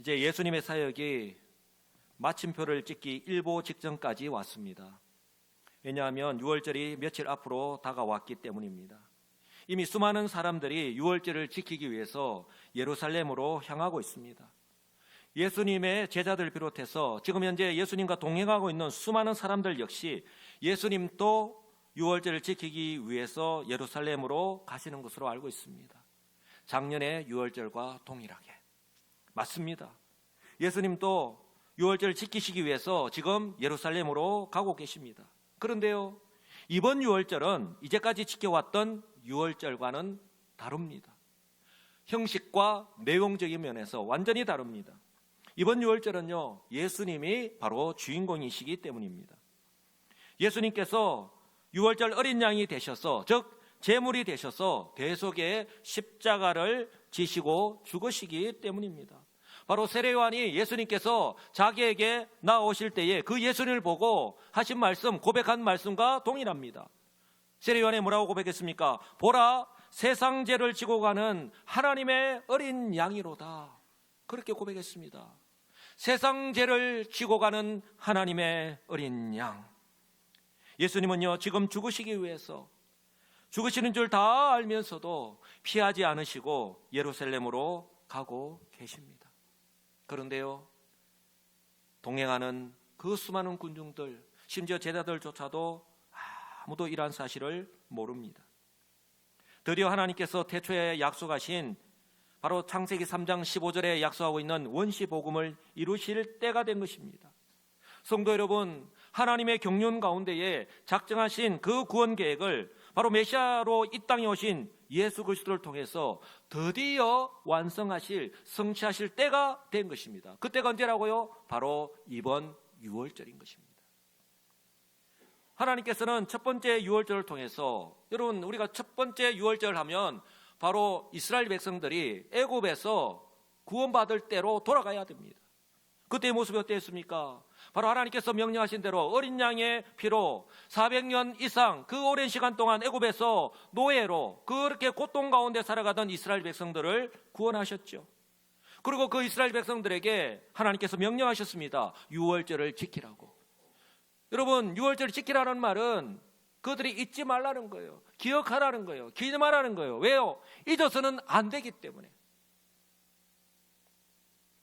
이제 예수님의 사역이 마침표를 찍기 일보 직전까지 왔습니다. 왜냐하면 유월절이 며칠 앞으로 다가왔기 때문입니다. 이미 수많은 사람들이 유월절을 지키기 위해서 예루살렘으로 향하고 있습니다. 예수님의 제자들 비롯해서 지금 현재 예수님과 동행하고 있는 수많은 사람들 역시 예수님도 유월절을 지키기 위해서 예루살렘으로 가시는 것으로 알고 있습니다. 작년의 유월절과 동일하게. 맞습니다. 예수님도 유월절을 지키시기 위해서 지금 예루살렘으로 가고 계십니다. 그런데요, 이번 유월절은 이제까지 지켜왔던 유월절과는 다릅니다. 형식과 내용적인 면에서 완전히 다릅니다. 이번 유월절은요, 예수님이 바로 주인공이시기 때문입니다. 예수님께서 유월절 어린 양이 되셔서, 즉 제물이 되셔서 대속의 십자가를 지시고 죽으시기 때문입니다. 바로 세례요한이 예수님께서 자기에게 나오실 때에 그 예수님을 보고 하신 말씀, 고백한 말씀과 동일합니다. 세례요한이 뭐라고 고백했습니까? 보라, 세상 죄를 지고 가는 하나님의 어린 양이로다. 그렇게 고백했습니다. 세상 죄를 지고 가는 하나님의 어린 양. 예수님은요, 지금 죽으시기 위해서 죽으시는 줄 다 알면서도 피하지 않으시고 예루살렘으로 가고 계십니다. 그런데요, 동행하는 그 수많은 군중들, 심지어 제자들조차도 아무도 이러한 사실을 모릅니다. 드디어 하나님께서 태초에 약속하신 바로 창세기 3장 15절에 약속하고 있는 원시복음을 이루실 때가 된 것입니다. 성도 여러분, 하나님의 경륜 가운데에 작정하신 그 구원 계획을 바로 메시아로 이 땅에 오신 예수 그리스도를 통해서 드디어 완성하실, 성취하실 때가 된 것입니다. 그때가 언제라고요? 바로 이번 유월절인 것입니다. 하나님께서는 첫 번째 유월절을 통해서, 여러분, 우리가 첫 번째 유월절 하면 바로 이스라엘 백성들이 애굽에서 구원받을 때로 돌아가야 됩니다. 그때의 모습이 어땠습니까? 바로 하나님께서 명령하신 대로 어린 양의 피로 400년 이상 그 오랜 시간 동안 애굽에서 노예로 그렇게 고통 가운데 살아가던 이스라엘 백성들을 구원하셨죠. 그리고 그 이스라엘 백성들에게 하나님께서 명령하셨습니다. 유월절을 지키라고. 여러분, 유월절을 지키라는 말은 그들이 잊지 말라는 거예요. 기억하라는 거예요. 기념하라는 거예요. 왜요? 잊어서는 안 되기 때문에.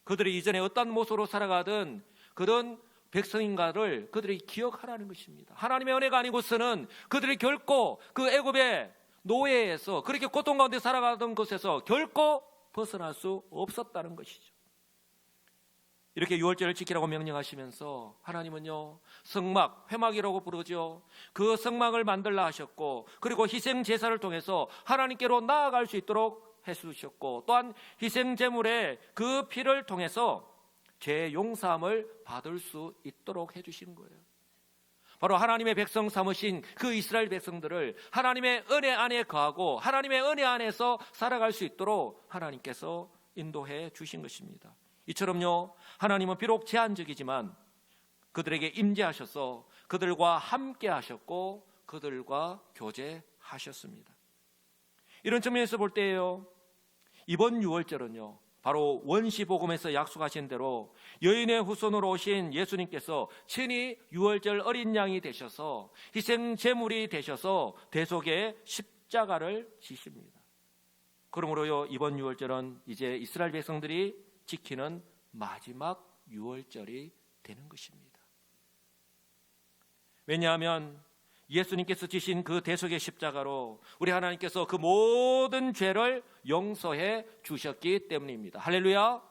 그들이 이전에 어떤 모습으로 살아가든 그런 백성인가를 그들이 기억하라는 것입니다. 하나님의 은혜가 아니고서는 그들이 결코 그 애굽의 노예에서 그렇게 고통 가운데 살아가던 곳에서 결코 벗어날 수 없었다는 것이죠. 이렇게 유월절을 지키라고 명령하시면서 하나님은요, 성막, 회막이라고 부르죠. 그 성막을 만들라 하셨고, 그리고 희생 제사를 통해서 하나님께로 나아갈 수 있도록 해주셨고, 또한 희생 제물의 그 피를 통해서 죄 용서함을 받을 수 있도록 해주신 거예요. 바로 하나님의 백성 삼으신 그 이스라엘 백성들을 하나님의 은혜 안에 거하고 하나님의 은혜 안에서 살아갈 수 있도록 하나님께서 인도해 주신 것입니다. 이처럼요, 하나님은 비록 제한적이지만 그들에게 임재하셔서 그들과 함께 하셨고 그들과 교제하셨습니다. 이런 측면에서 볼 때에요, 이번 유월절은요, 바로 원시복음에서 약속하신 대로 여인의 후손으로 오신 예수님께서 친히 유월절 어린 양이 되셔서 희생 제물이 되셔서 대속의 십자가를 지십니다. 그러므로요, 이번 유월절은 이제 이스라엘 백성들이 지키는 마지막 유월절이 되는 것입니다. 왜냐하면 예수님께서 지신 그 대속의 십자가로 우리 하나님께서 그 모든 죄를 용서해 주셨기 때문입니다. 할렐루야.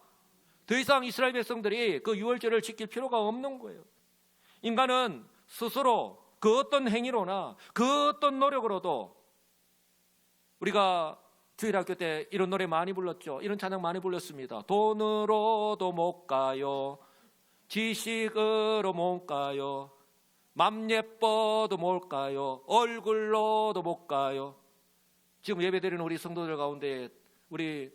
더 이상 이스라엘 백성들이 그 유월절을 지킬 필요가 없는 거예요. 인간은 스스로 그 어떤 행위로나 그 어떤 노력으로도, 우리가 주일학교 때 이런 노래 많이 불렀죠. 이런 찬양 많이 불렀습니다. 돈으로도 못 가요, 지식으로 못 가요, 맘 예뻐도 못 가요, 얼굴로도 못 가요. 지금 예배드리는 우리 성도들 가운데 우리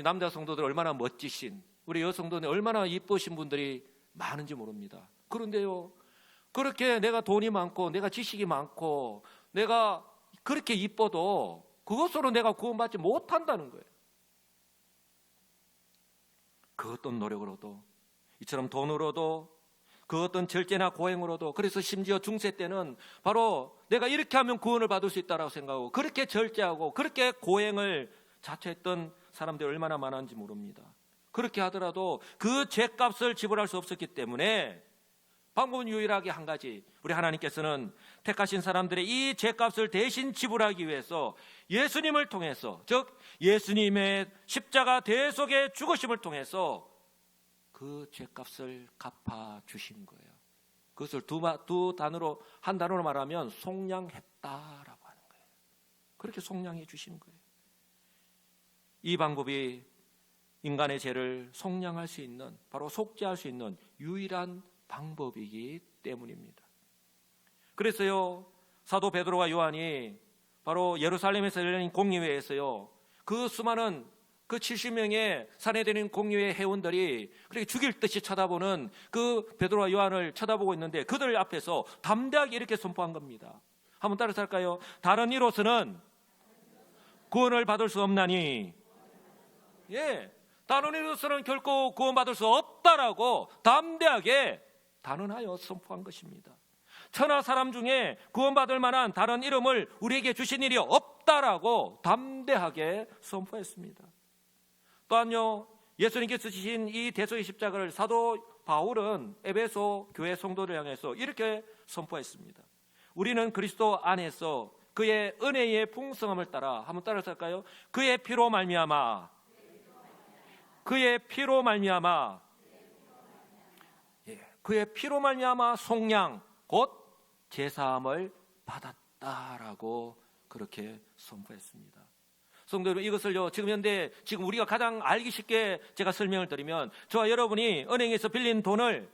남자 성도들 얼마나 멋지신, 우리 여성도들 얼마나 이쁘신 분들이 많은지 모릅니다. 그런데요, 그렇게 내가 돈이 많고 내가 지식이 많고 내가 그렇게 이뻐도 그것으로 내가 구원받지 못한다는 거예요. 그 어떤 노력으로도, 이처럼 돈으로도, 그 어떤 절제나 고행으로도, 그래서 심지어 중세 때는 바로 내가 이렇게 하면 구원을 받을 수 있다고 생각하고 그렇게 절제하고 그렇게 고행을 자처했던 사람들이 얼마나 많은지 모릅니다. 그렇게 하더라도 그 죄값을 지불할 수 없었기 때문에 방법은 유일하게 한 가지, 우리 하나님께서는 택하신 사람들의 이 죄값을 대신 지불하기 위해서 예수님을 통해서, 즉 예수님의 십자가 대속의 죽으심을 통해서 그 죄값을 갚아주신 거예요. 그것을 한 단어로 말하면 속량했다라고 하는 거예요. 그렇게 속량해 주신 거예요. 이 방법이 인간의 죄를 속량할 수 있는, 바로 속죄할 수 있는 유일한 방법이기 때문입니다. 그래서요, 사도 베드로와 요한이 바로 예루살렘에서 열린 공의회에서요, 그 수많은 그 70명의 산헤드린 공의회 회원들이 그렇게 죽일 듯이 쳐다보는 그 베드로와 요한을 쳐다보고 있는데 그들 앞에서 담대하게 이렇게 선포한 겁니다. 한번 따라서 할까요? 다른 이로서는 구원을 받을 수 없나니, 다른 이로서는 결코 구원받을 수 없다라고 담대하게 단언하여 선포한 것입니다. 천하 사람 중에 구원받을 만한 다른 이름을 우리에게 주신 일이 없다라고 담대하게 선포했습니다. 또한요, 예수님께서 지신 이 대속의 십자가를 사도 바울은 에베소 교회 성도를 향해서 이렇게 선포했습니다. 우리는 그리스도 안에서 그의 은혜의 풍성함을 따라, 한번 따라서 할까요? 그의 피로 말미암아, 그의 피로 말미암아, 그의 피로 말미암아 속량, 곧 제사함을 받았다라고 그렇게 선포했습니다. 성도 여러분, 이것을요, 지금 현대 지금 우리가 가장 알기 쉽게 제가 설명을 드리면, 저와 여러분이 은행에서 빌린 돈을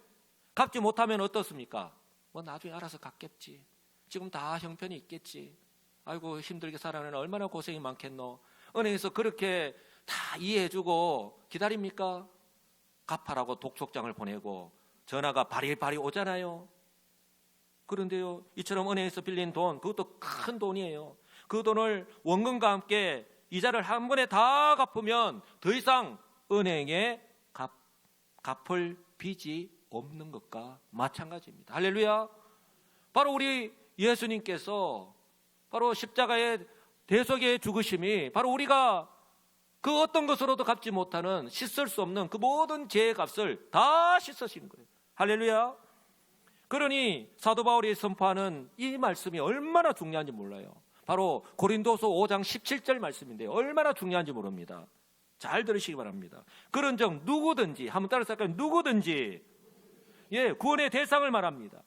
갚지 못하면 어떻습니까? 뭐 나중에 알아서 갚겠지, 지금 다 형편이 있겠지, 아이고 힘들게 살아내는 얼마나 고생이 많겠노. 은행에서 그렇게 다 이해해주고 기다립니까? 갚아라고 독촉장을 보내고 전화가 바리바리 오잖아요. 그런데요, 이처럼 은행에서 빌린 돈, 그것도 큰 돈이에요. 그 돈을 원금과 함께 이자를 한 번에 다 갚으면 더 이상 은행에 갚을 빚이 없는 것과 마찬가지입니다. 할렐루야. 바로 우리 예수님께서 바로 십자가의 대속의 죽으심이 바로 우리가 그 어떤 것으로도 갚지 못하는, 씻을 수 없는 그 모든 죄의 값을 다 씻으신 거예요. 할렐루야. 그러니 사도 바울이 선포하는 이 말씀이 얼마나 중요한지 몰라요. 바로 고린도서 5장 17절 말씀인데요, 얼마나 중요한지 모릅니다. 잘 들으시기 바랍니다. 그런즉 누구든지, 한번 따라서 할까요? 누구든지, 구원의 대상을 말합니다.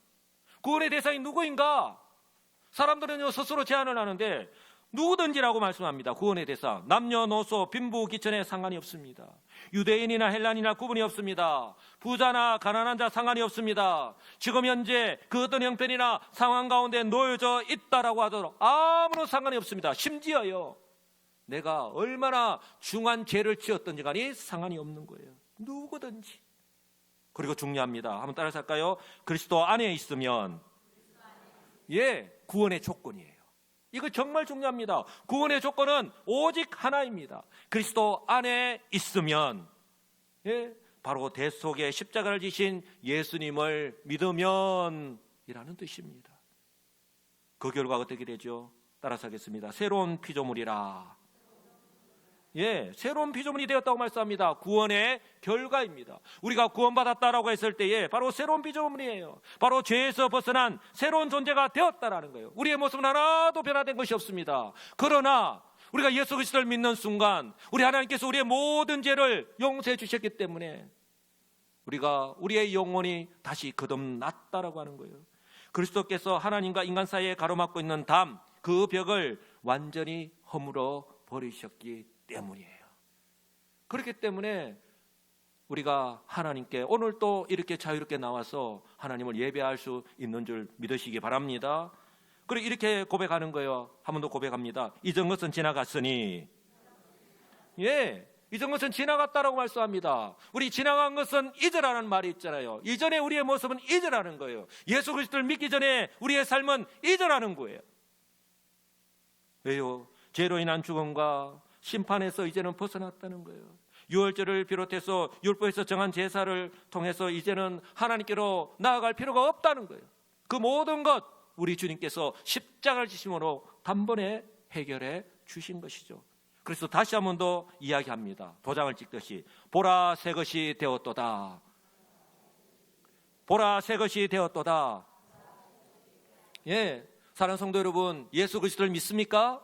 구원의 대상이 누구인가? 사람들은요, 스스로 제안을 하는데 누구든지라고 말씀합니다. 구원의 대상, 남녀노소 빈부 기천에 상관이 없습니다. 유대인이나 헬란이나 구분이 없습니다. 부자나 가난한 자 상관이 없습니다. 지금 현재 그 어떤 형편이나 상황 가운데 놓여져 있다라고 하더라도 아무런 상관이 없습니다. 심지어요, 내가 얼마나 중한 죄를 지었던지 간에 상관이 없는 거예요. 누구든지. 그리고 중요합니다. 한번 따라서 할까요? 그리스도 안에 있으면, 구원의 조건이에요. 이거 정말 중요합니다. 구원의 조건은 오직 하나입니다. 그리스도 안에 있으면, 바로 대속의 십자가를 지신 예수님을 믿으면 이라는 뜻입니다. 그 결과가 어떻게 되죠? 따라서 하겠습니다. 새로운 피조물이라. 새로운 피조물이 되었다고 말씀합니다. 구원의 결과입니다. 우리가 구원받았다라고 했을 때에 바로 새로운 피조물이에요. 바로 죄에서 벗어난 새로운 존재가 되었다라는 거예요. 우리의 모습은 하나도 변화된 것이 없습니다. 그러나 우리가 예수 그리스도를 믿는 순간 우리 하나님께서 우리의 모든 죄를 용서해 주셨기 때문에 우리의 영혼이 다시 거듭났다라고 하는 거예요. 그리스도께서 하나님과 인간 사이에 가로막고 있는 담, 그 벽을 완전히 허물어 버리셨기 때문이에요. 그렇기 때문에 우리가 하나님께 오늘 또 이렇게 자유롭게 나와서 하나님을 예배할 수 있는 줄 믿으시기 바랍니다. 그리고 이렇게 고백하는 거예요. 한 번 더 고백합니다. 이전 것은 지나갔으니, 이전 것은 지나갔다라고 말씀합니다. 우리 지나간 것은 잊으라는 말이 있잖아요. 이전에 우리의 모습은 잊으라는 거예요. 예수 그리스도를 믿기 전에 우리의 삶은 잊으라는 거예요. 왜요? 죄로 인한 죽음과 심판에서 이제는 벗어났다는 거예요. 유월절을 비롯해서 율법에서 정한 제사를 통해서 이제는 하나님께로 나아갈 필요가 없다는 거예요. 그 모든 것 우리 주님께서 십자가를 지심으로 단번에 해결해 주신 것이죠. 그래서 다시 한 번 더 이야기합니다. 도장을 찍듯이 보라 새 것이 되었도다. 보라 새 것이 되었도다. 예, 사랑하는 성도 여러분, 예수 그리스도를 믿습니까?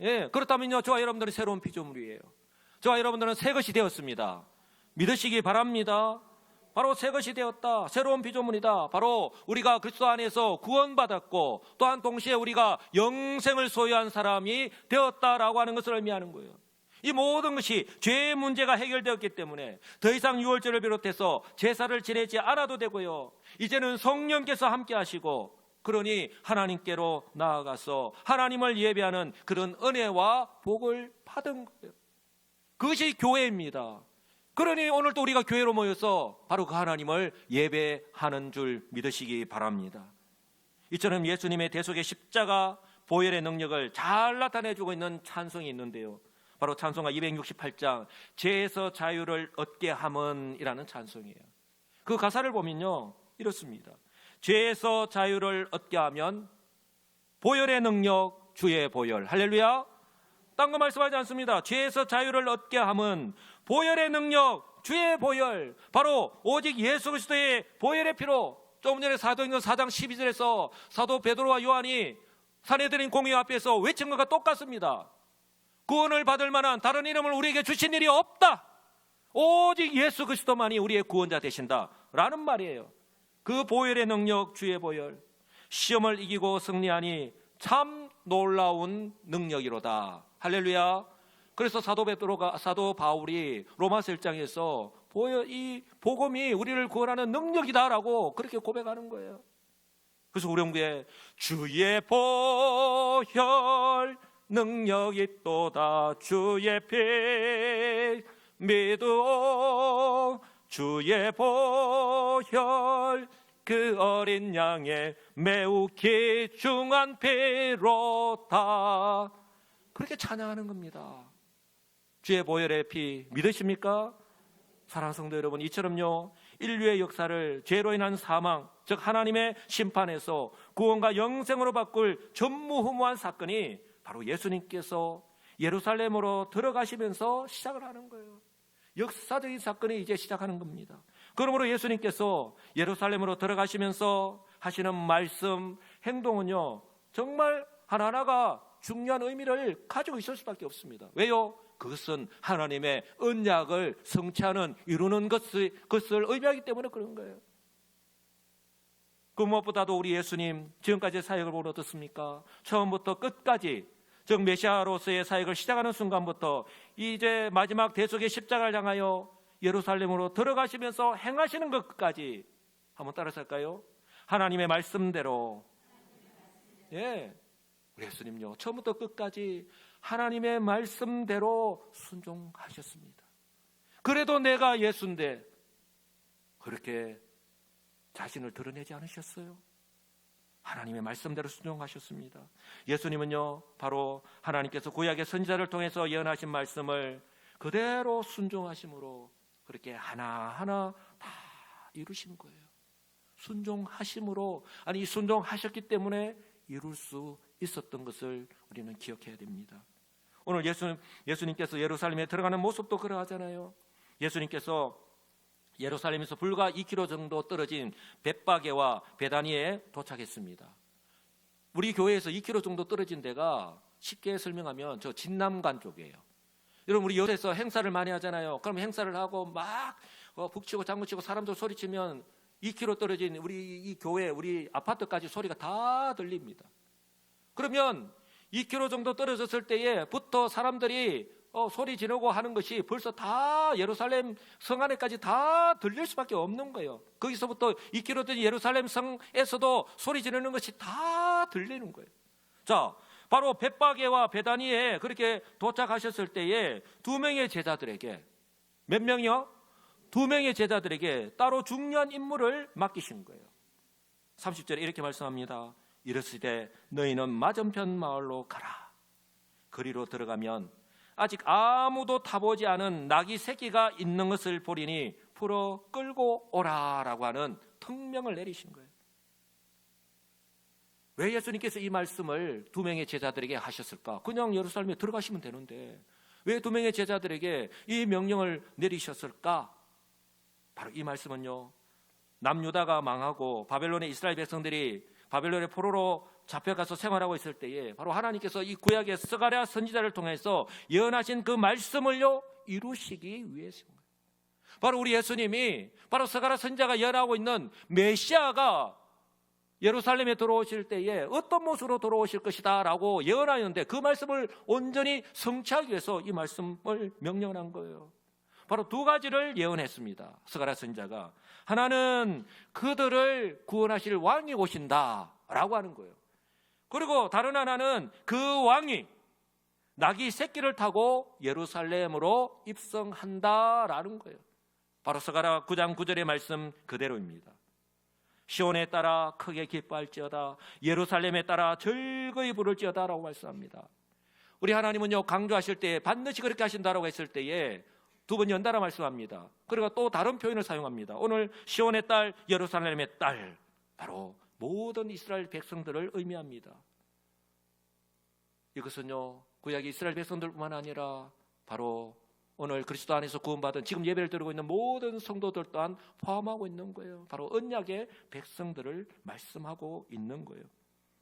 예, 그렇다면요, 저와 여러분들은 새로운 피조물이에요. 저와 여러분들은 새 것이 되었습니다. 믿으시기 바랍니다. 바로 새 것이 되었다. 새로운 피조물이다. 바로 우리가 그리스도 안에서 구원받았고 또한 동시에 우리가 영생을 소유한 사람이 되었다라고 하는 것을 의미하는 거예요. 이 모든 것이 죄의 문제가 해결되었기 때문에 더 이상 유월절을 비롯해서 제사를 지내지 않아도 되고요, 이제는 성령께서 함께 하시고 그러니 하나님께로 나아가서 하나님을 예배하는 그런 은혜와 복을 받은 거예요. 그것이 교회입니다. 그러니 오늘도 우리가 교회로 모여서 바로 그 하나님을 예배하는 줄 믿으시기 바랍니다. 이처럼 예수님의 대속의 십자가 보혈의 능력을 잘 나타내주고 있는 찬송이 있는데요, 바로 찬송가 268장 죄에서 자유를 얻게 함은이라는 찬송이에요. 그 가사를 보면요 이렇습니다. 죄에서 자유를 얻게 하면 보혈의 능력 주의 보혈. 할렐루야. 딴 거 말씀하지 않습니다. 죄에서 자유를 얻게 함은 보혈의 능력 주의 보혈, 바로 오직 예수 그리스도의 보혈의 피로. 조금 전에 사도행전 4장 12절에서 사도 베드로와 요한이 산헤드린 공회 앞에서 외친 것과 똑같습니다. 구원을 받을 만한 다른 이름을 우리에게 주신 일이 없다. 오직 예수 그리스도만이 우리의 구원자 되신다 라는 말이에요. 그 보혈의 능력 주의 보혈, 시험을 이기고 승리하니 참 놀라운 능력이로다. 할렐루야. 그래서 사도 바울이 로마서 1장에서 이 복음이 우리를 구원하는 능력이다라고 그렇게 고백하는 거예요. 그래서 우리 영구에 주의 보혈 능력이 또다 주의 피 믿어 주의 보혈 그 어린 양의 매우 귀중한 피로다. 그렇게 찬양하는 겁니다. 주의 보혈의 피 믿으십니까? 사랑하는 성도 여러분, 이처럼요 인류의 역사를 죄로 인한 사망, 즉 하나님의 심판에서 구원과 영생으로 바꿀 전무후무한 사건이 바로 예수님께서 예루살렘으로 들어가시면서 시작을 하는 거예요. 역사적인 사건이 이제 시작하는 겁니다. 그러므로 예수님께서 예루살렘으로 들어가시면서 하시는 말씀, 행동은요 정말 하나하나가 중요한 의미를 가지고 있을 수밖에 없습니다. 왜요? 그것은 하나님의 언약을 성취하는, 이루는 것을 의미하기 때문에 그런 거예요. 그 무엇보다도 우리 예수님 지금까지 사역을 보러 어떻습니까? 처음부터 끝까지, 즉 메시아로서의 사역을 시작하는 순간부터 이제 마지막 대속의 십자가를 향하여 예루살렘으로 들어가시면서 행하시는 것까지 한번 따라서 할까요? 하나님의 말씀대로, 예, 우리 예수님요 처음부터 끝까지 하나님의 말씀대로 순종하셨습니다. 그래도 내가 예수인데 그렇게 자신을 드러내지 않으셨어요. 하나님의 말씀대로 순종하셨습니다. 예수님은요 바로 하나님께서 구약의 선지자를 통해서 예언하신 말씀을 그대로 순종하심으로 그렇게 하나하나 다 이루신 거예요. 순종하심으로, 아니 순종하셨기 때문에 이룰 수 있었던 것을 우리는 기억해야 됩니다. 오늘 예수님께서 예루살렘에 들어가는 모습도 그러하잖아요. 예수님께서 예루살렘에서 불과 2km 정도 떨어진 벳바게와 베다니에 도착했습니다. 우리 교회에서 2km 정도 떨어진 데가 쉽게 설명하면 저 진남관 쪽이에요. 여러분 우리 여기서 행사를 많이 하잖아요. 그럼 행사를 하고 막 북치고 장구치고 사람들 소리치면 2km 떨어진 우리 이 교회, 우리 아파트까지 소리가 다 들립니다. 그러면 2km 정도 떨어졌을 때에부터 사람들이 소리 지르고 하는 것이 벌써 다 예루살렘 성 안에까지 다 들릴 수밖에 없는 거예요. 거기서부터 2km 떨어진 예루살렘 성에서도 소리 지르는 것이 다 들리는 거예요. 자, 바로 벳바게와 베다니에 그렇게 도착하셨을 때에 두 명의 제자들에게, 몇 명이요? 두 명의 제자들에게 따로 중요한 임무를 맡기신 거예요. 30절에 이렇게 말씀합니다. 이르시되 너희는 맞은편 마을로 가라. 거리로 들어가면 아직 아무도 타보지 않은 낙이 새끼가 있는 것을 보리니 풀어 끌고 오라라고 하는 특명을 내리신 거예요. 왜 예수님께서 이 말씀을 두 명의 제자들에게 하셨을까? 그냥 예루살렘에 들어가시면 되는데 왜 두 명의 제자들에게 이 명령을 내리셨을까? 바로 이 말씀은요, 남유다가 망하고 바벨론의 이스라엘 백성들이 바벨론의 포로로 잡혀가서 생활하고 있을 때에 바로 하나님께서 이 구약의 스가랴 선지자를 통해서 예언하신 그 말씀을요 이루시기 위해서입니다. 바로 우리 예수님이 바로 스가랴 선지자가 예언하고 있는 메시아가 예루살렘에 들어오실 때에 어떤 모습으로 들어오실 것이다 라고 예언하였는데 그 말씀을 온전히 성취하기 위해서 이 말씀을 명령한 거예요. 바로 두 가지를 예언했습니다. 스가랴 선지자가 하나는 그들을 구원하실 왕이 오신다 라고 하는 거예요. 그리고 다른 하나는 그 왕이 낙이 새끼를 타고 예루살렘으로 입성한다라는 거예요. 바로 스가랴 9장 9절의 말씀 그대로입니다. 시온에 따라 크게 기뻐할지어다, 예루살렘에 따라 즐거이 부를지어다 라고 말씀합니다. 우리 하나님은요 강조하실 때 반드시 그렇게 하신다라고 했을 때에 두 번 연달아 말씀합니다. 그리고 또 다른 표현을 사용합니다. 오늘 시온의 딸, 예루살렘의 딸, 바로 모든 이스라엘 백성들을 의미합니다. 이것은요 구약 이스라엘 백성들뿐만 아니라 바로 오늘 그리스도 안에서 구원받은 지금 예배를 드리고 있는 모든 성도들 또한 포함하고 있는 거예요. 바로 언약의 백성들을 말씀하고 있는 거예요.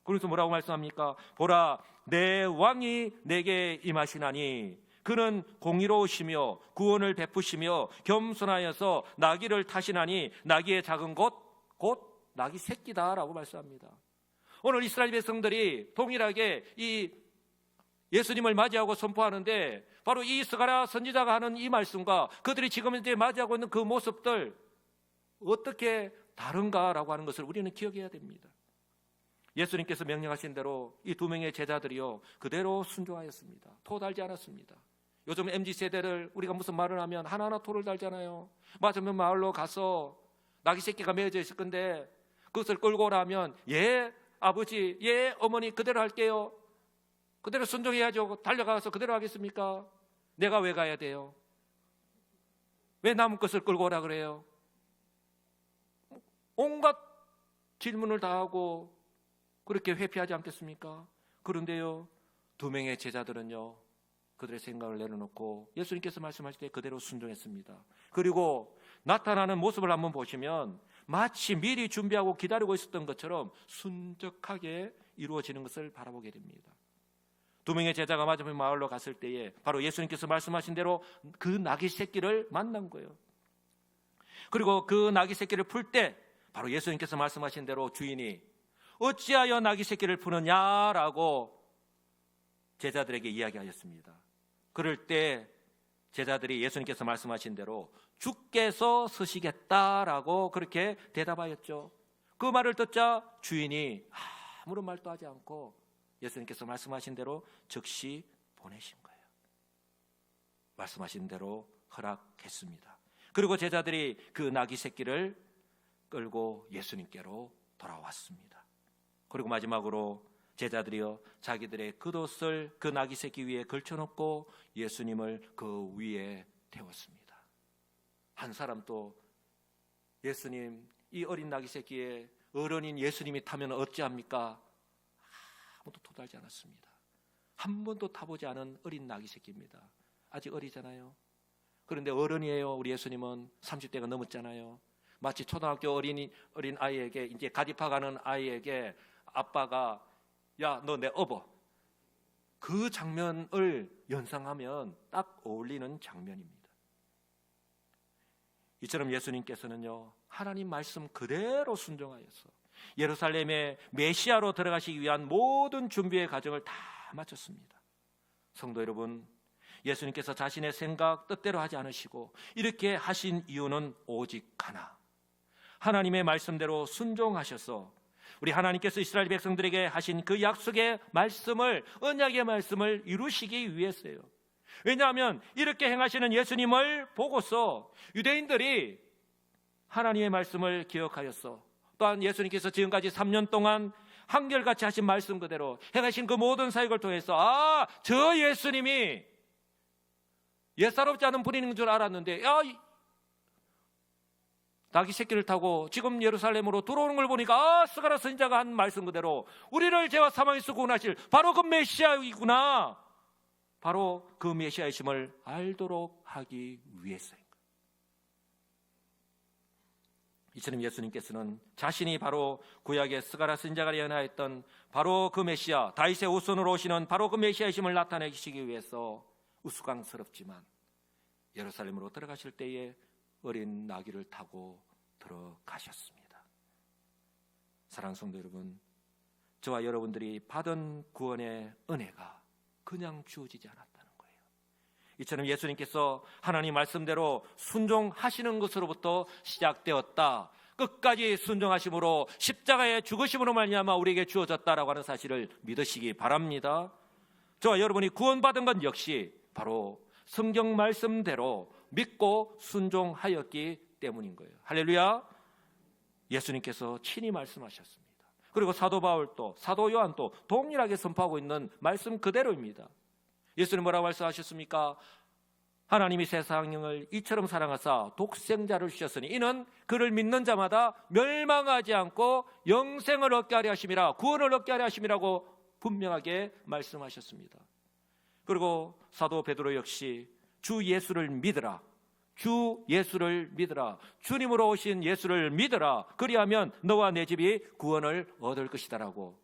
그래서 뭐라고 말씀합니까? 보라, 내 왕이 내게 임하시나니 그는 공의로우시며 구원을 베푸시며 겸손하여서 나귀를 타시나니 나귀의 작은 곧 나귀 새끼다라고 말씀합니다. 오늘 이스라엘 백성들이 동일하게 이 예수님을 맞이하고 선포하는데 바로 이 스가랴 선지자가 하는 이 말씀과 그들이 지금 이제 맞이하고 있는 그 모습들 어떻게 다른가라고 하는 것을 우리는 기억해야 됩니다. 예수님께서 명령하신 대로 이 두 명의 제자들이요 그대로 순종하였습니다. 토 달지 않았습니다. 요즘 MZ세대를 우리가 무슨 말을 하면 하나하나 토를 달잖아요. 맞으면 마을로 가서 나귀 새끼가 매어져 있을 건데 그것을 끌고 오라면 예 아버지, 예 어머니 그대로 할게요. 그대로 순종해야죠. 달려가서 그대로 하겠습니까? 내가 왜 가야 돼요? 왜 남은 것을 끌고 오라 그래요? 온갖 질문을 다 하고 그렇게 회피하지 않겠습니까? 그런데요 두 명의 제자들은요 그들의 생각을 내려놓고 예수님께서 말씀하실 때 그대로 순종했습니다. 그리고 나타나는 모습을 한번 보시면 마치 미리 준비하고 기다리고 있었던 것처럼 순적하게 이루어지는 것을 바라보게 됩니다. 두 명의 제자가 맞은편 마을로 갔을 때에 바로 예수님께서 말씀하신 대로 그 나귀 새끼를 만난 거예요. 그리고 그 나귀 새끼를 풀 때 바로 예수님께서 말씀하신 대로 주인이 어찌하여 나귀 새끼를 푸느냐라고 제자들에게 이야기하였습니다. 그럴 때 제자들이 예수님께서 말씀하신 대로 주께서 서시겠다라고 그렇게 대답하였죠. 그 말을 듣자 주인이 아무런 말도 하지 않고 예수님께서 말씀하신 대로 즉시 보내신 거예요. 말씀하신 대로 허락했습니다. 그리고 제자들이 그 나귀 새끼를 끌고 예수님께로 돌아왔습니다. 그리고 마지막으로 제자들이요 자기들의 겉옷을 그 나귀 새끼 위에 걸쳐놓고 예수님을 그 위에 태웠습니다. 한 사람 또 예수님 이 어린 나귀 새끼에 어른인 예수님이 타면 어찌합니까? 아무도 토달지 않았습니다. 한 번도 타보지 않은 어린 나귀 새끼입니다. 아직 어리잖아요. 그런데 어른이에요. 우리 예수님은 30대가 넘었잖아요. 마치 초등학교 어린 아이에게 이제 갓 입학하는 아이에게 아빠가 야, 너 내 업어. 그 장면을 연상하면 딱 어울리는 장면입니다. 이처럼 예수님께서는요 하나님 말씀 그대로 순종하여서 예루살렘에 메시아로 들어가시기 위한 모든 준비의 과정을 다 마쳤습니다. 성도 여러분, 예수님께서 자신의 생각 뜻대로 하지 않으시고 이렇게 하신 이유는 오직 하나, 하나님의 말씀대로 순종하셔서 우리 하나님께서 이스라엘 백성들에게 하신 그 약속의 말씀을, 언약의 말씀을 이루시기 위해서예요. 왜냐하면 이렇게 행하시는 예수님을 보고서 유대인들이 하나님의 말씀을 기억하였어. 또한 예수님께서 지금까지 3년 동안 한결같이 하신 말씀 그대로 행하신 그 모든 사역을 통해서 저 예수님이 예사롭지 않은 분인 줄 알았는데, 닭이 새끼를 타고 지금 예루살렘으로 들어오는 걸 보니까 스가랴 선지자가 한 말씀 그대로 우리를 죄와 사망에서 구원하실 바로 그 메시아이구나, 바로 그 메시아이심을 알도록 하기 위해서인 거예요. 이처럼 예수님께서는 자신이 바로 구약의 스가랴 선지자가 예언하였던 바로 그 메시아, 다윗의 후손으로 오시는 바로 그 메시아이심을 나타내시기 위해서 우스꽝스럽지만 예루살렘으로 들어가실 때에 어린 나귀를 타고 들어가셨습니다. 사랑하는 성도 여러분, 저와 여러분들이 받은 구원의 은혜가 그냥 주어지지 않았다는 거예요. 이처럼 예수님께서 하나님 말씀대로 순종하시는 것으로부터 시작되었다, 끝까지 순종하심으로 십자가의 죽으심으로 말미암아 우리에게 주어졌다라고 하는 사실을 믿으시기 바랍니다. 저와 여러분이 구원받은 건 역시 바로 성경 말씀대로 믿고 순종하였기 때문인 거예요. 할렐루야. 예수님께서 친히 말씀하셨습니다. 그리고 사도 바울도, 사도 요한도 동일하게 선포하고 있는 말씀 그대로입니다. 예수님 뭐라고 말씀하셨습니까? 하나님이 세상을 이처럼 사랑하사 독생자를 주셨으니 이는 그를 믿는 자마다 멸망하지 않고 영생을 얻게 하려 하심이라, 구원을 얻게 하려 하심이라고 분명하게 말씀하셨습니다. 그리고 사도 베드로 역시 주 예수를 믿으라, 주 예수를 믿으라, 주님으로 오신 예수를 믿으라, 그리하면 너와 내 집이 구원을 얻을 것이다라고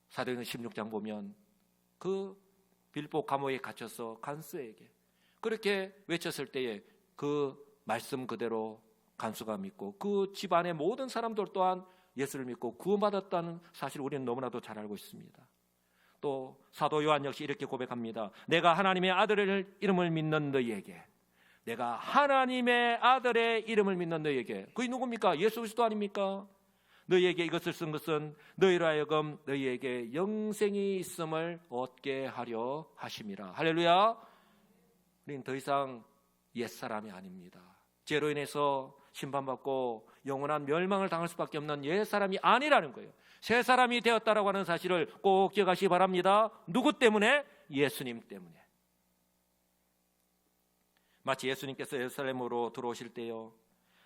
사도행전 16장 보면 그 빌보 감옥에 갇혀서 간수에게 그렇게 외쳤을 때에 그 말씀 그대로 간수가 믿고 그 집안의 모든 사람들 또한 예수를 믿고 구원받았다는 사실을 우리는 너무나도 잘 알고 있습니다. 또 사도 요한 역시 이렇게 고백합니다. 내가 하나님의 아들의 이름을 믿는 너희에게, 내가 하나님의 아들의 이름을 믿는 너희에게, 그게 누굽니까? 예수 그리스도 아닙니까? 너희에게 이것을 쓴 것은 너희로 하여금 너희에게 영생이 있음을 얻게 하려 하심이라. 할렐루야. 우리는 더 이상 옛사람이 아닙니다. 죄로 인해서 심판받고 영원한 멸망을 당할 수밖에 없는 옛사람이 아니라는 거예요. 새 사람이 되었다라고 하는 사실을 꼭 기억하시기 바랍니다. 누구 때문에? 예수님 때문에. 마치 예수님께서 예루살렘으로 들어오실 때요,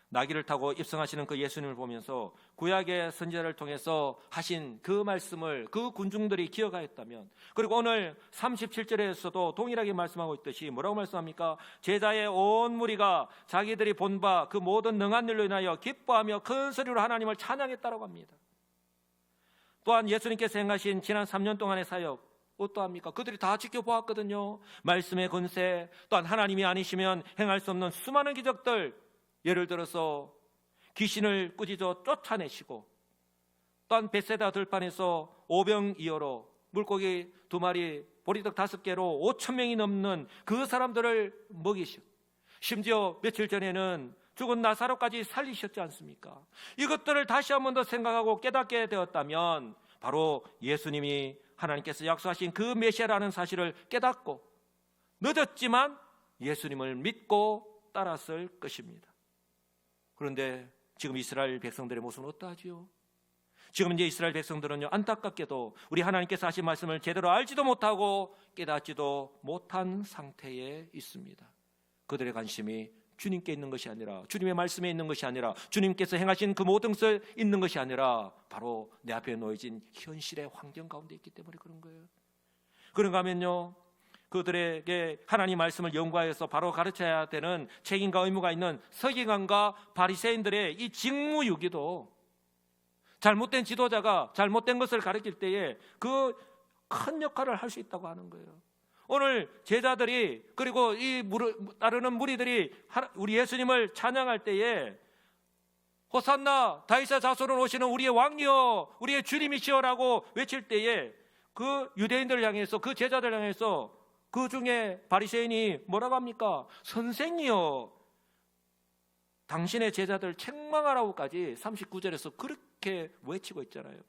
나귀를 타고 입성하시는 그 예수님을 보면서 구약의 선지자를 통해서 하신 그 말씀을 그 군중들이 기억하였다면, 그리고 오늘 37절에서도 동일하게 말씀하고 있듯이 뭐라고 말씀합니까? 제자의 온 무리가 자기들이 본 바 그 모든 능한 일로 인하여 기뻐하며 큰 소리로 하나님을 찬양했다라고 합니다. 또한 예수님께서 행하신 지난 3년 동안의 사역 어떠합니까? 그들이 다 지켜보았거든요. 말씀의 권세, 또한 하나님이 아니시면 행할 수 없는 수많은 기적들, 예를 들어서 귀신을 꾸짖어 쫓아내시고, 또한 벳세다 들판에서 오병이어로 물고기 2마리 보리떡 5개로 5,000명이 넘는 그 사람들을 먹이시고, 심지어 며칠 전에는 죽은 나사로까지 살리셨지 않습니까? 이것들을 다시 한 번 더 생각하고 깨닫게 되었다면 바로 예수님이 하나님께서 약속하신 그 메시아라는 사실을 깨닫고 늦었지만 예수님을 믿고 따랐을 것입니다. 그런데 지금 이스라엘 백성들의 모습은 어떠하지요? 지금 이제 이스라엘 백성들은요, 안타깝게도 우리 하나님께서 하신 말씀을 제대로 알지도 못하고 깨닫지도 못한 상태에 있습니다. 그들의 관심이 주님께 있는 것이 아니라, 주님의 말씀에 있는 것이 아니라, 주님께서 행하신 그 모든 것에 있는 것이 아니라 바로 내 앞에 놓여진 현실의 환경 가운데 있기 때문에 그런 거예요. 그런가 하면요, 그들에게 하나님 말씀을 연구하여서 바로 가르쳐야 되는 책임과 의무가 있는 서기관과 바리새인들의 이 직무유기도 잘못된 지도자가 잘못된 것을 가르칠 때에 그 큰 역할을 할 수 있다고 하는 거예요. 오늘 제자들이, 그리고 이 따르는 무리들이 우리 예수님을 찬양할 때에 호산나 다윗의 자손으로 오시는 우리의 왕이여, 우리의 주님이시여라고 외칠 때에 그 유대인들을 향해서, 그 제자들을 향해서 그 중에 바리새인이 뭐라고 합니까? 선생이여, 당신의 제자들 책망하라고까지 39절에서 그렇게 외치고 있잖아요.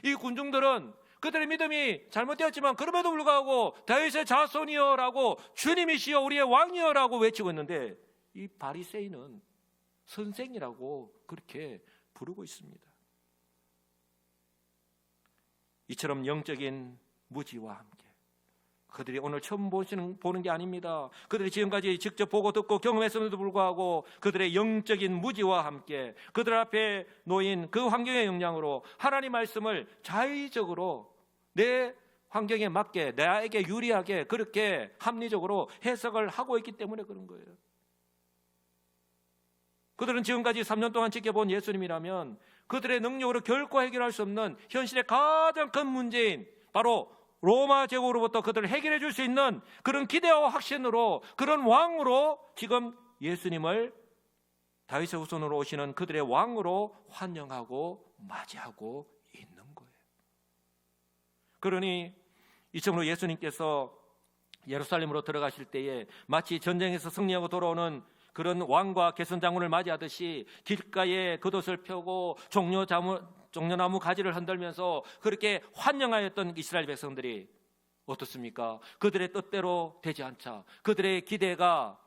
이 군중들은 그들의 믿음이 잘못되었지만 그럼에도 불구하고 다윗의 자손이여라고, 주님이시여 우리의 왕이여라고 외치고 있는데 이 바리새인은 선생이라고 그렇게 부르고 있습니다. 이처럼 영적인 무지와 함께 그들이 오늘 처음 보는 게 아닙니다. 그들이 지금까지 직접 보고 듣고 경험했음에도 불구하고 그들의 영적인 무지와 함께 그들 앞에 놓인 그 환경의 영향으로 하나님 말씀을 자의적으로 내 환경에 맞게 나에게 유리하게 그렇게 합리적으로 해석을 하고 있기 때문에 그런 거예요. 그들은 지금까지 3년 동안 지켜본 예수님이라면 그들의 능력으로 결코 해결할 수 없는 현실의 가장 큰 문제인 바로 로마 제국으로부터 그들을 해결해 줄 수 있는 그런 기대와 확신으로 그런 왕으로 지금 예수님을 다윗의 후손으로 오시는 그들의 왕으로 환영하고 맞이하고 있는 거예요. 그러니 이처럼으로 예수님께서 예루살렘으로 들어가실 때에 마치 전쟁에서 승리하고 돌아오는 그런 왕과 개선장군을 맞이하듯이 길가에 겉옷을 펴고 종려나무 가지를 흔들면서 그렇게 환영하였던 이스라엘 백성들이 어떻습니까? 그들의 뜻대로 되지 않자, 그들의 기대가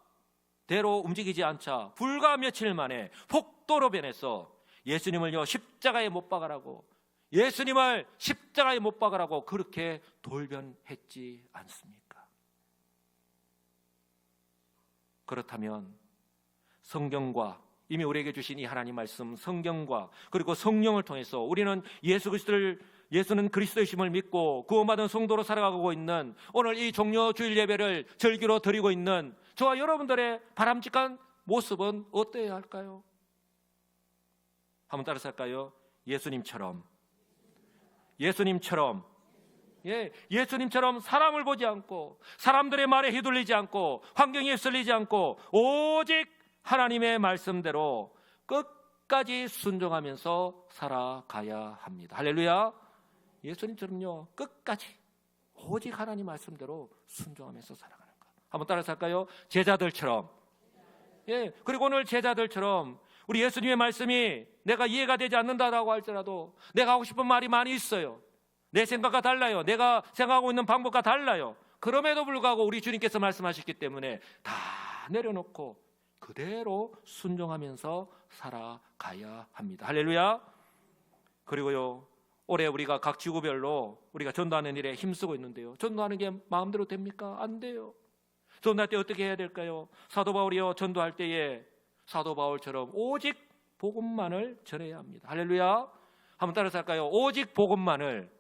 대로 움직이지 않자 불과 며칠 만에 폭도로 변해서 예수님을요 십자가에 못 박으라고, 예수님을 십자가에 못 박으라고 그렇게 돌변했지 않습니까? 그렇다면 성경과 이미 우리에게 주신 이 하나님 말씀, 성경과 그리고 성령을 통해서 우리는 예수는 그리스도이심을 믿고 구원받은 성도로 살아가고 있는 오늘 이 종려 주일 예배를 절기로 드리고 있는 저와 여러분들의 바람직한 모습은 어때야 할까요? 한번 따라서 할까요? 예수님처럼 예수님처럼 사람을 보지 않고 사람들의 말에 휘둘리지 않고 환경에 휩쓸리지 않고 오직 하나님의 말씀대로 끝까지 순종하면서 살아가야 합니다. 할렐루야. 예수님처럼요 끝까지 오직 하나님 말씀대로 순종하면서 살아가는 것. 한번 따라서 할까요? 제자들처럼. 그리고 오늘 제자들처럼 우리 예수님의 말씀이 내가 이해가 되지 않는다라고 할지라도 내가 하고 싶은 말이 많이 있어요. 내 생각과 달라요. 내가 생각하고 있는 방법과 달라요. 그럼에도 불구하고 우리 주님께서 말씀하셨기 때문에 다 내려놓고 그대로 순종하면서 살아가야 합니다. 할렐루야. 그리고요 올해 우리가 각 지구별로 우리가 전도하는 일에 힘쓰고 있는데요, 전도하는 게 마음대로 됩니까? 안 돼요. 전도할 때 어떻게 해야 될까요? 사도 바울이요 전도할 때에 사도 바울처럼 오직 복음만을 전해야 합니다. 할렐루야. 한번 따라서 할까요? 오직 복음만을.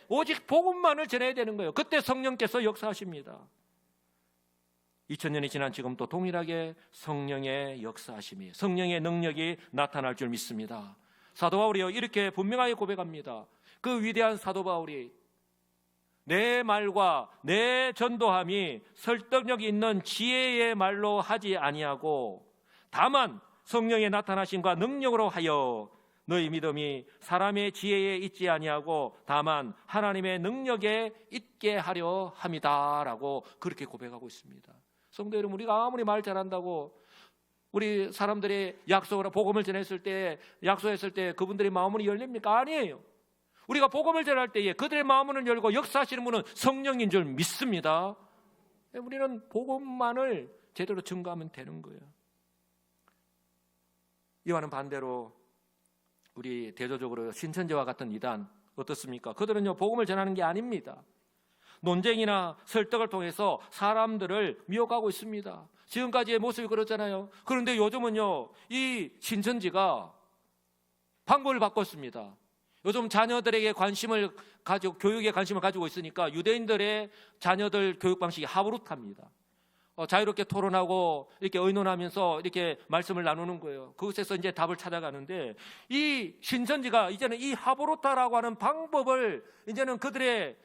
오직 복음만을 전해야 되는 거예요. 그때 성령께서 역사하십니다. 2000년이 지난 지금 또 동일하게 성령의 역사하심이, 성령의 능력이 나타날 줄 믿습니다. 사도 바울이요 이렇게 분명하게 고백합니다. 그 위대한 사도 바울이 내 말과 내 전도함이 설득력이 있는 지혜의 말로 하지 아니하고 다만 성령의 나타나심과 능력으로 하여 너희 믿음이 사람의 지혜에 있지 아니하고 다만 하나님의 능력에 있게 하려 함이다라고 그렇게 고백하고 있습니다. 성도 여러분, 우리가 아무리 말 잘한다고 우리 사람들이 약속을 복음을 전했을 때 약속했을 때 그분들의 마음은 열립니까? 아니에요. 우리가 복음을 전할 때에 그들의 마음은 열고 역사하시는 분은 성령인 줄 믿습니다. 우리는 복음만을 제대로 증거하면 되는 거예요. 이와는 반대로 우리 대조적으로 신천지와 같은 이단 어떻습니까? 그들은요 복음을 전하는 게 아닙니다. 논쟁이나 설득을 통해서 사람들을 미혹하고 있습니다. 지금까지의 모습이 그렇잖아요. 그런데 요즘은요 이 신천지가 방법을 바꿨습니다. 요즘 자녀들에게 관심을 가지고 교육에 관심을 가지고 있으니까 유대인들의 자녀들 교육 방식이 하브루타입니다. 자유롭게 토론하고 이렇게 의논하면서 이렇게 말씀을 나누는 거예요. 그것에서 이제 답을 찾아가는데 이 신천지가 이제는 이 하브루타라고 하는 방법을 이제는 그들의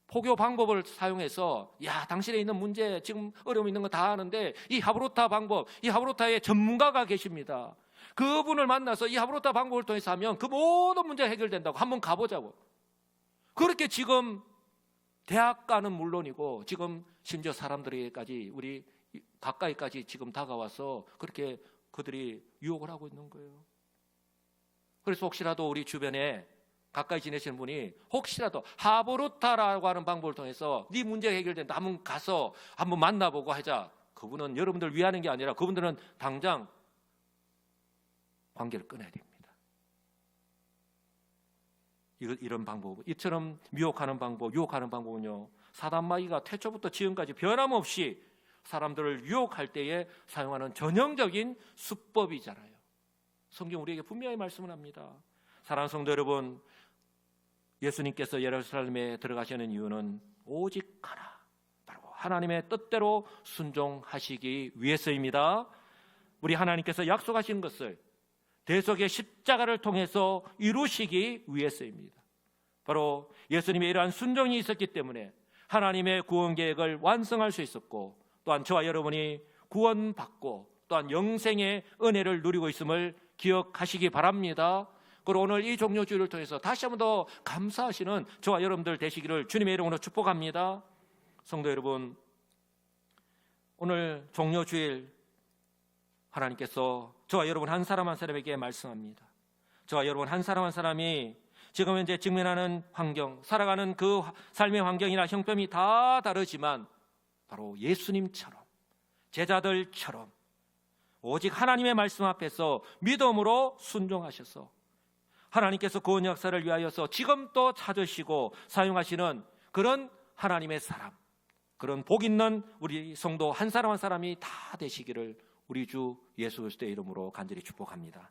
포교 방법을 사용해서 야 당신에 있는 문제 지금 어려움 있는 거 다 아는데 이 하브루타 방법, 이 하브루타의 전문가가 계십니다. 그분을 만나서 이 하브루타 방법을 통해서 하면 그 모든 문제가 해결된다고 한번 가보자고. 그렇게 지금 대학가는 물론이고 지금 심지어 사람들에게까지 우리 가까이까지 지금 다가와서 그렇게 그들이 유혹을 하고 있는 거예요. 그래서 혹시라도 우리 주변에 가까이 지내시는 분이 혹시라도 하브루타라고 하는 방법을 통해서 네 문제가 해결된다 한번 가서 한번 만나보고 하자. 그분은 여러분들 위하는 게 아니라 그분들은 당장 관계를 끊어야 됩니다. 이런 방법, 이처럼 미혹하는 방법, 유혹하는 방법은요 사단마귀가 태초부터 지금까지 변함없이 사람들을 유혹할 때에 사용하는 전형적인 수법이잖아요. 성경 우리에게 분명히 말씀을 합니다. 사랑하는 성도 여러분, 예수님께서 예루살렘에 들어가시는 이유는 오직 하나, 바로 하나님의 뜻대로 순종하시기 위해서입니다. 우리 하나님께서 약속하신 것을 대속의 십자가를 통해서 이루시기 위해서입니다. 바로 예수님의 이러한 순종이 있었기 때문에 하나님의 구원 계획을 완성할 수 있었고, 또한 저와 여러분이 구원받고 또한 영생의 은혜를 누리고 있음을 기억하시기 바랍니다. 그리고 오늘 이 종료주일을 통해서 다시 한 번 더 감사하시는 저와 여러분들 되시기를 주님의 이름으로 축복합니다. 성도 여러분, 오늘 종료주일 하나님께서 저와 여러분 한 사람 한 사람에게 말씀합니다. 저와 여러분 한 사람 한 사람이 지금 현재 직면하는 환경, 살아가는 그 삶의 환경이나 형편이 다 다르지만 바로 예수님처럼, 제자들처럼 오직 하나님의 말씀 앞에서 믿음으로 순종하셔서 하나님께서 구원 역사를 위하여서 지금 또 찾으시고 사용하시는 그런 하나님의 사람, 그런 복 있는 우리 성도 한 사람 한 사람이 다 되시기를 우리 주 예수 그리스도의 이름으로 간절히 축복합니다.